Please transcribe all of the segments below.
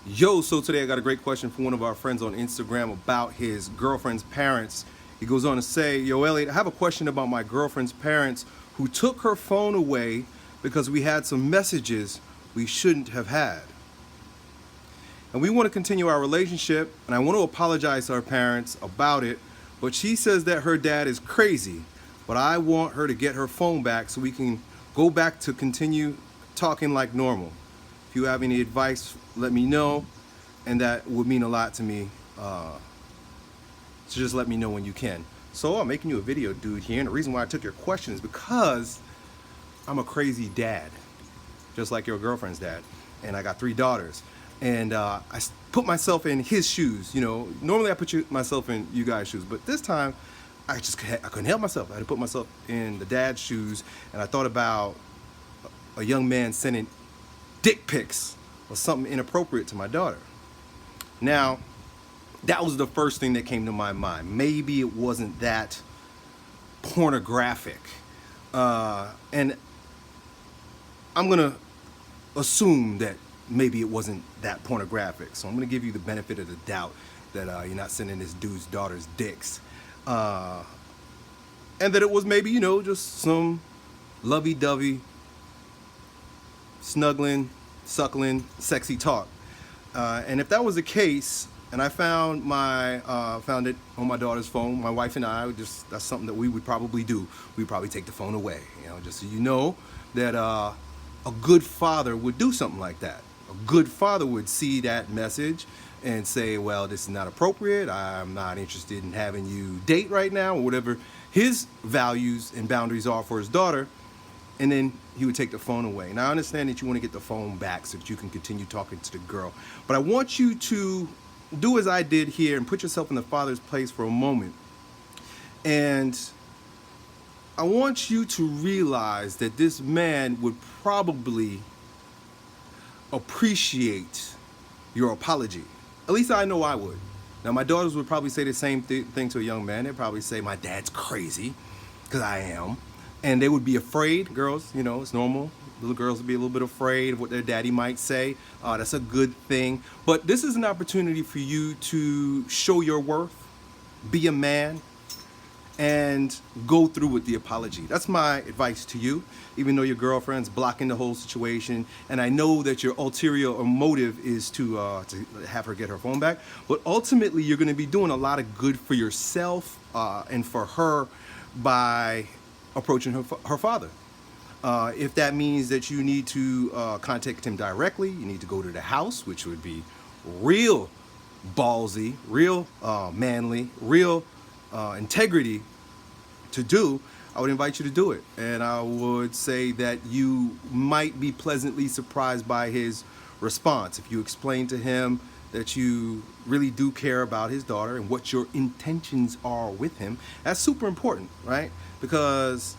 Yo, so today I got a great question from one of our friends on Instagram about his girlfriend's parents. He goes on to say, Yo, Elliot, I have a question about my girlfriend's parents who took her phone away because we had some messages we shouldn't have had. And we want to continue our relationship, and I want to apologize to her parents about it, but she says that her dad is crazy. But I want her to get her phone back so we can go back to continue talking like normal. If you have any advice, let me know, and that would mean a lot to me. So just let me know when you can. So I'm making you a video, dude, here, and the reason why I took your question is because I'm a crazy dad, just like your girlfriend's dad, and I got 3 daughters. And put myself in his shoes. You know, normally I put myself in you guys' shoes, but this time I couldn't help myself. I had to put myself in the dad's shoes, and I thought about a young man sending dick pics or something inappropriate to my daughter. Now, that was the first thing that came to my mind. Maybe it wasn't that pornographic, and I'm gonna assume that maybe it wasn't that pornographic. So I'm gonna give you the benefit of the doubt that you're not sending this dude's daughter's dicks, and that it was maybe, you know, just some lovey-dovey, snuggling, suckling, sexy talk. And if that was the case, and I found it on my daughter's phone, my wife and I, that's something that we would probably do. We'd probably take the phone away, you know, just so you know that a good father would do something like that. A good father would see that message and say, well, this is not appropriate. I'm not interested in having you date right now, or whatever his values and boundaries are for his daughter. And then he would take the phone away. Now, I understand that you want to get the phone back so that you can continue talking to the girl. But I want you to do as I did here and put yourself in the father's place for a moment. And I want you to realize that this man would probably appreciate your apology. At least I know I would. Now, my daughters would probably say the same thing to a young man. They'd probably say, my dad's crazy, because I am. And they would be afraid. Girls, you know, it's normal. Little girls would be a little bit afraid of what their daddy might say. That's a good thing. But this is an opportunity for you to show your worth, be a man, and go through with the apology. That's my advice to you, even though your girlfriend's blocking the whole situation. And I know that your ulterior or motive is to have her get her phone back. But ultimately, you're going to be doing a lot of good for yourself and for her by approaching her father. If that means that you need to contact him directly, you need to go to the house, which would be real ballsy, real manly, real integrity to do. I would invite you to do it. And I would say that you might be pleasantly surprised by his response. If you explain to him that you really do care about his daughter and what your intentions are with him, that's super important, right? Because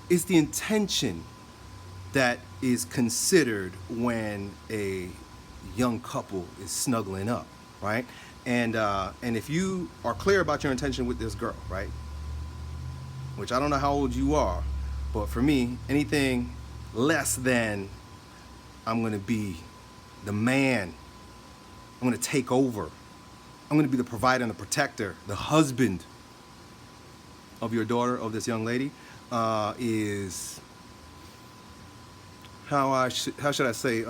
it's the intention that is considered when a young couple is snuggling up, right? And if you are clear about your intention with this girl, right? Which I don't know how old you are, but for me, anything less than I'm gonna be the man, I'm gonna take over, I'm gonna be the provider and the protector, the husband of your daughter, of this young lady, is how should I say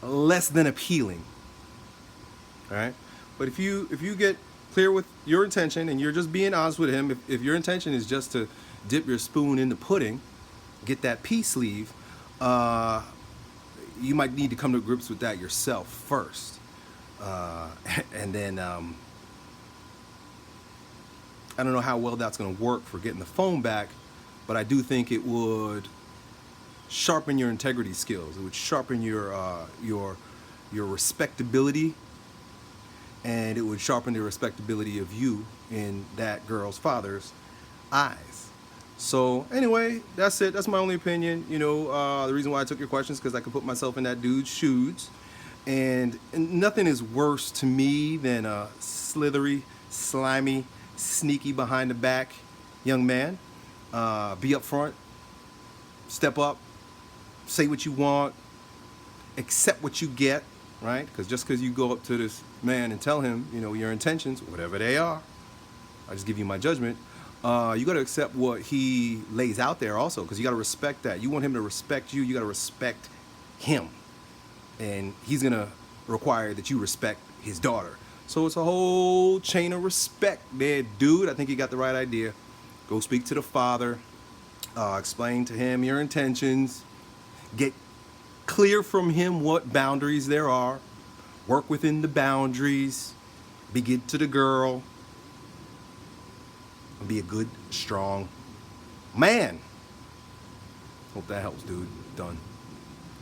less than appealing. All right, but if you get clear with your intention and you're just being honest with him, if your intention is just to dip your spoon in the pudding, get that peace leave, you might need to come to grips with that yourself first, and then I don't know how well that's going to work for getting the phone back, but I do think it would sharpen your integrity skills. It would sharpen your respectability, and it would sharpen the respectability of you in that girl's father's eyes. So anyway, that's it. That's my only opinion. You know, the reason why I took your questions is because I could put myself in that dude's shoes, and nothing is worse to me than a slithery, slimy, sneaky behind the back young man. Be up front, step up, say what you want, accept what you get, right? Because just because you go up to this man and tell him, your intentions, whatever they are, I just give you my judgment. You got to accept what he lays out there also, because you got to respect that. You want him to respect you. You got to respect him, and he's gonna require that you respect his daughter. So it's a whole chain of respect there, dude. I think you got the right idea. Go speak to the father. Explain to him your intentions. Get clear from him what boundaries there are. Work within the boundaries. Be good to the girl. And be a good, strong man. Hope that helps, dude. Done.